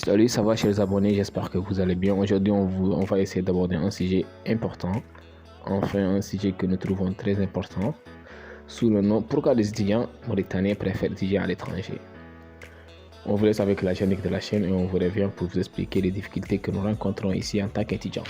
Salut, ça va chers abonnés, j'espère que vous allez bien. Aujourd'hui, on va essayer d'aborder un sujet important, enfin un sujet que nous trouvons très important, sous le nom Pourquoi les étudiants mauritaniens préfèrent étudier à l'étranger. On vous laisse avec la générique de la chaîne et on vous revient pour vous expliquer les difficultés que nous rencontrons ici en tant qu'étudiants.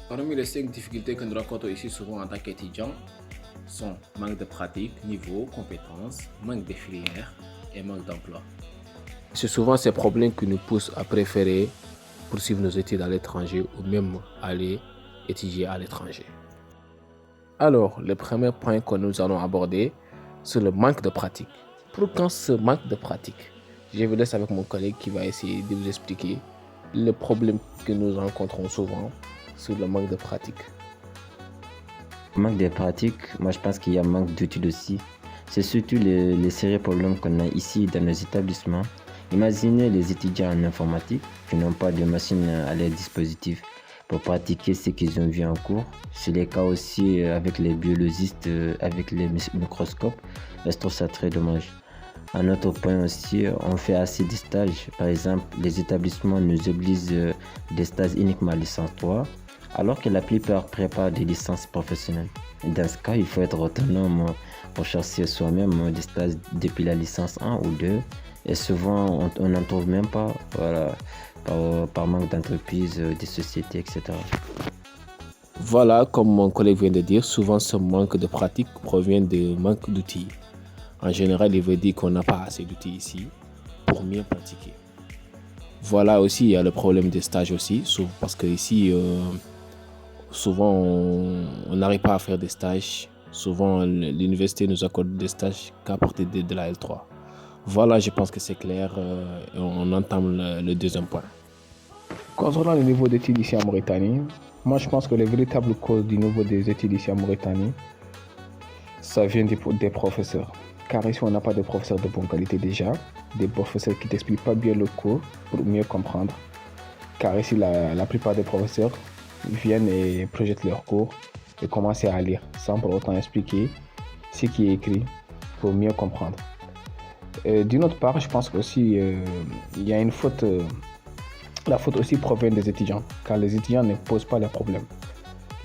Parmi les 5 difficultés que nous rencontrons ici souvent en tant qu'étudiants sont manque de pratique, niveau, compétences, manque de filières et manque d'emploi. C'est souvent ces problèmes qui nous poussent à préférer poursuivre nos études à l'étranger ou même aller étudier à l'étranger. Alors, le premier point que nous allons aborder, c'est le manque de pratique. Pourquoi ce manque de pratique? Je vous laisse avec mon collègue qui va essayer de vous expliquer le problème que nous rencontrons souvent sur le manque de pratique. Manque de pratique, moi je pense qu'il y a manque d'études aussi. C'est surtout les sérieux problèmes qu'on a ici dans nos établissements. Imaginez les étudiants en informatique qui n'ont pas de machine à leur dispositif pour pratiquer ce qu'ils ont vu en cours. C'est le cas aussi avec les biologistes, avec les microscopes. Je trouve ça très dommage. Un autre point aussi, on fait assez de stages. Par exemple, les établissements nous obligent des stages uniquement à licence 3, alors que la plupart préparent des licences professionnelles. Dans ce cas, il faut être autonome pour chercher soi-même des stages depuis la licence 1 ou 2. Et souvent, on n'en trouve même pas, voilà, par manque d'entreprises, de sociétés, etc. Voilà, comme mon collègue vient de dire, souvent ce manque de pratique provient de manque d'outils. En général, il veut dire qu'on n'a pas assez d'outils ici pour mieux pratiquer. Voilà aussi, il y a le problème des stages aussi, parce que ici, souvent, on n'arrive pas à faire des stages. Souvent, l'université nous accorde des stages qu'à partir de la L3. Voilà, je pense que c'est clair. Et on entame le deuxième point. Concernant le niveau d'études ici en Mauritanie, moi je pense que les véritables causes du niveau des études ici en Mauritanie, ça vient des professeurs. Car ici, on n'a pas de professeurs de bonne qualité déjà. Des professeurs qui ne t'expliquent pas bien le cours pour mieux comprendre. Car ici, la plupart des professeurs viennent et projettent leurs cours et commencent à lire sans pour autant expliquer ce qui est écrit pour mieux comprendre. D'une autre part, je pense qu'aussi il y a une faute. La faute aussi provient des étudiants, car les étudiants ne posent pas les problèmes.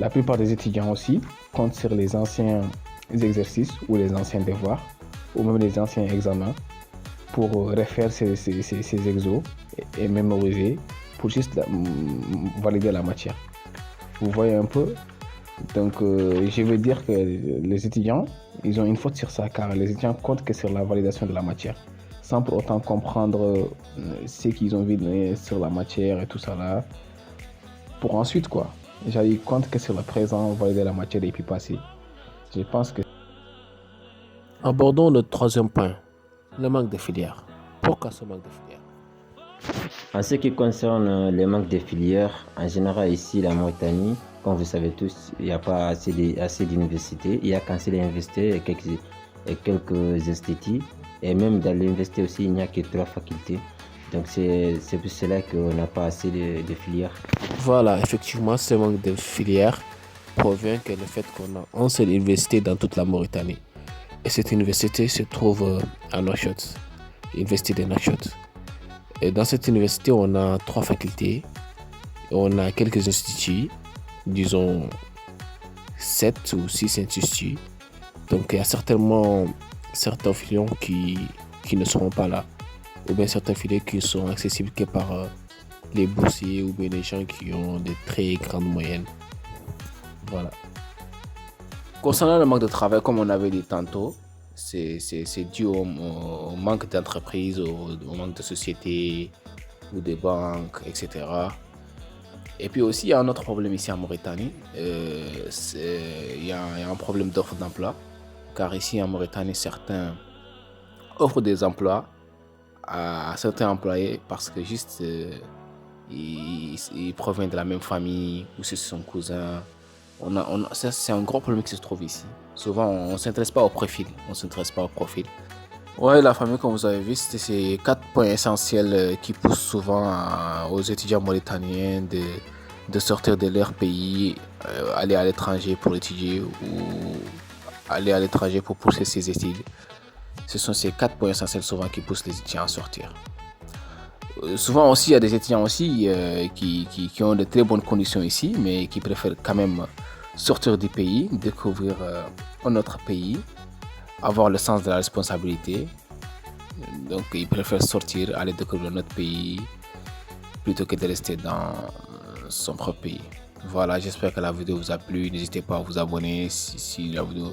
La plupart des étudiants aussi comptent sur les anciens exercices ou les anciens devoirs ou même les anciens examens pour refaire ces exos et mémoriser pour juste valider la matière. Vous voyez un peu? Donc, je veux dire que les étudiants, ils ont une faute sur ça, car les étudiants comptent que sur la validation de la matière, sans pour autant comprendre ce qu'ils ont vu sur la matière et tout ça là. Pour ensuite, ils comptent que sur le présent, valider la matière et puis passer. Je pense que... Abordons le troisième point, le manque de filières. Pourquoi ce manque de filières? En ce qui concerne les manques de filières, en général ici, la Mauritanie, comme vous savez tous, il n'y a pas assez d'universités. Il y a qu'un seul université et quelques instituts. Et même dans l'université aussi, il n'y a que 3 facultés. Donc c'est pour cela qu'on n'a pas assez de filières. Voilà, effectivement, ce manque de filières provient que le fait qu'on a une seule université dans toute la Mauritanie. Et cette université se trouve à Nouakchott, l'université de Nouakchott. Et dans cette université, on a 3 facultés, on a quelques instituts, disons 7 ou 6 instituts. Donc il y a certainement certains filières qui ne seront pas là, ou bien certains filières qui sont accessibles que par les boursiers ou bien les gens qui ont des très grandes moyennes. Voilà. Concernant le manque de travail, comme on avait dit tantôt, c'est dû au manque d'entreprises, au manque de sociétés ou de banques, etc. Et puis aussi, il y a un autre problème ici en Mauritanie. Il y a un problème d'offre d'emploi. Car ici en Mauritanie, certains offrent des emplois à certains employés parce que juste ils proviennent de la même famille ou c'est son cousin c'est un gros problème qui se trouve ici. Souvent, on ne s'intéresse pas au profil. Ouais, la famille, comme vous avez vu, c'était ces 4 points essentiels qui poussent souvent aux étudiants mauritaniens de sortir de leur pays, aller à l'étranger pour étudier ou aller à l'étranger pour poursuivre ses études. Ce sont ces 4 points essentiels souvent qui poussent les étudiants à sortir. Souvent aussi, il y a des étudiants aussi qui ont de très bonnes conditions ici, mais qui préfèrent quand même sortir du pays, découvrir un autre pays, avoir le sens de la responsabilité. Donc, ils préfèrent sortir, aller découvrir un autre pays, plutôt que de rester dans son propre pays. Voilà, j'espère que la vidéo vous a plu. N'hésitez pas à vous abonner si la vidéo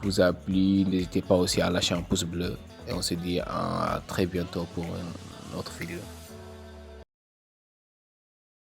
vous a plu. N'hésitez pas aussi à lâcher un pouce bleu. Et on se dit à très bientôt pour une autre vidéo.